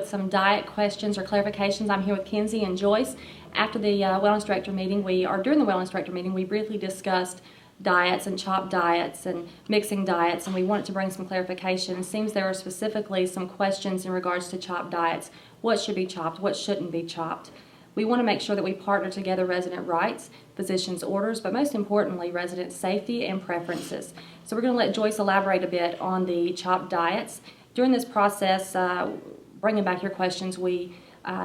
with some diet questions or clarifications. I'm here with KenZee and Joyce. After the Wellness Director meeting, during the Wellness Director meeting, we briefly discussed diets and chopped diets and mixing diets, and we wanted to bring some clarification. It seems there are specifically some questions in regards to chopped diets. What should be chopped? What shouldn't be chopped? We want to make sure that we partner together resident rights, physician's orders, but most importantly, resident safety and preferences. So we're going to let Joyce elaborate a bit on the chopped diets. During this process, bringing back your questions, we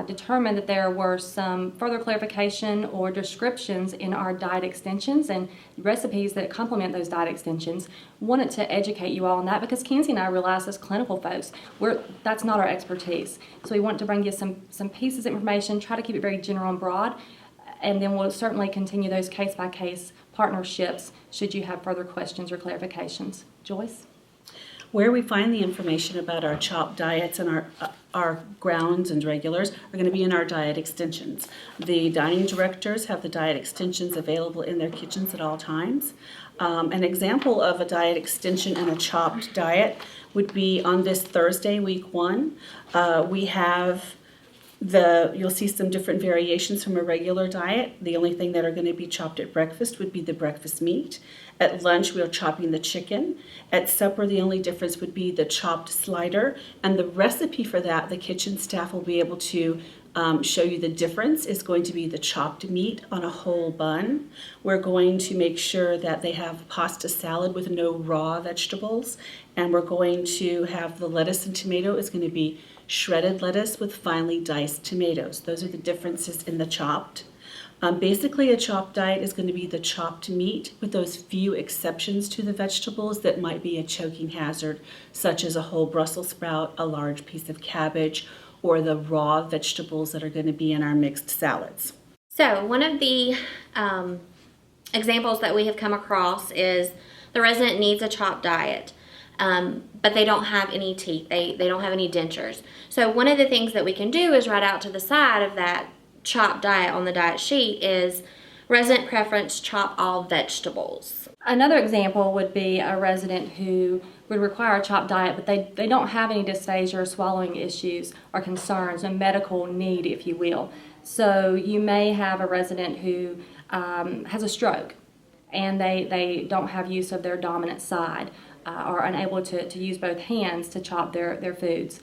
determined that there were some further clarification or descriptions in our diet extensions and recipes that complement those diet extensions. Wanted to educate you all on that because KenZee and I realize as clinical folks, that's not our expertise. So we want to bring you some pieces of information, try to keep it very general and broad, and then we'll certainly continue those case-by-case partnerships should you have further questions or clarifications. Joyce? Where we find the information about our chopped diets and our grounds and regulars are going to be in our diet extensions. The dining directors have the diet extensions available in their kitchens at all times. An example of a diet extension and a chopped diet would be on this Thursday, week 1. We have you'll see some different variations from a regular diet. The only thing that are going to be chopped at breakfast would be the breakfast meat. At lunch, we're chopping the chicken. At supper, the only difference would be the chopped slider. And the recipe for that, the kitchen staff will be able to show you the difference, is going to be the chopped meat on a whole bun. We're going to make sure that they have pasta salad with no raw vegetables. And we're going to have the lettuce and tomato is going to be shredded lettuce with finely diced tomatoes. Those are the differences in the chopped. Basically, a chopped diet is going to be the chopped meat with those few exceptions to the vegetables that might be a choking hazard, such as a whole Brussels sprout, a large piece of cabbage, or the raw vegetables that are going to be in our mixed salads. So one of the examples that we have come across is the resident needs a chopped diet. But they don't have any teeth. They don't have any dentures. So one of the things that we can do is write out to the side of that chopped diet on the diet sheet is resident preference, chop all vegetables. Another example would be a resident who would require a chopped diet, but they don't have any dysphagia or swallowing issues or concerns, a medical need, if you will. So you may have a resident who has a stroke and they don't have use of their dominant side. Are unable to use both hands to chop their foods.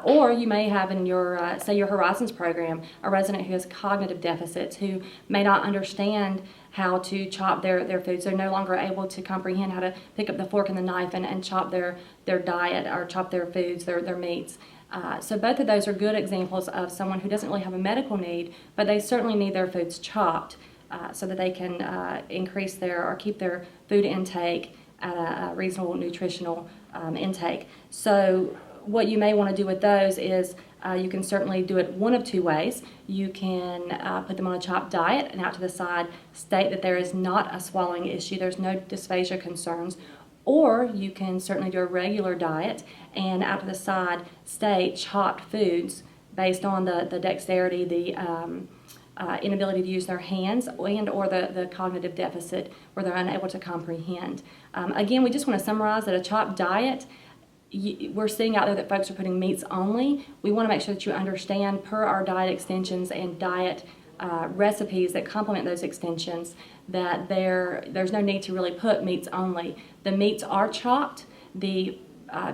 Or you may have in your, say your Horizons program, a resident who has cognitive deficits who may not understand how to chop their foods. They're no longer able to comprehend how to pick up the fork and the knife and chop their diet or chop their foods, their meats. So both of those are good examples of someone who doesn't really have a medical need, but they certainly need their foods chopped so that they can increase or keep their food intake at a reasonable nutritional intake. So what you may want to do with those is you can certainly do it one of two ways. You can put them on a chopped diet and out to the side state that there is not a swallowing issue, there's no dysphagia concerns, or you can certainly do a regular diet and out to the side state chopped foods based on the dexterity, the inability to use their hands and or the cognitive deficit where they're unable to comprehend. Again, we just want to summarize that a chopped diet, we're seeing out there that folks are putting meats only. We want to make sure that you understand per our diet extensions and diet recipes that complement those extensions that there's no need to really put meats only. The meats are chopped. The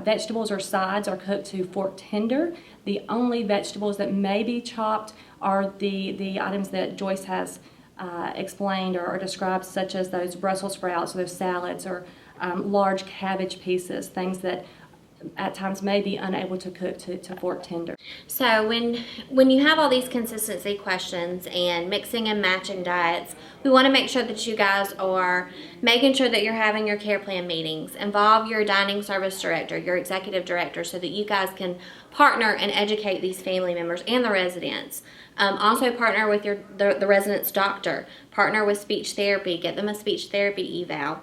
vegetables or sides are cooked to fork tender. The only vegetables that may be chopped are the items that Joyce has explained or described, such as those Brussels sprouts or those salads or large cabbage pieces, things that at times may be unable to cook to fork tender. So when you have all these consistency questions and mixing and matching diets, we want to make sure that you guys are making sure that you're having your care plan meetings. Involve your dining service director, your executive director, so that you guys can partner and educate these family members and the residents. Also partner with the resident's doctor. Partner with speech therapy. Get them a speech therapy eval.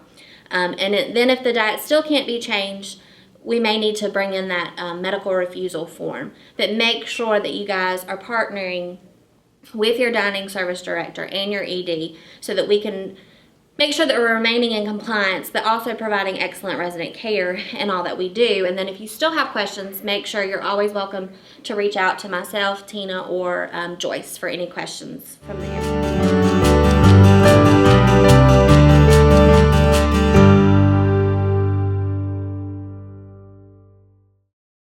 Then if the diet still can't be changed, we may need to bring in that medical refusal form. But make sure that you guys are partnering with your dining service director and your ED so that we can make sure that we're remaining in compliance, but also providing excellent resident care in all that we do. And then if you still have questions, make sure you're always welcome to reach out to myself, Tina, or Joyce for any questions from there.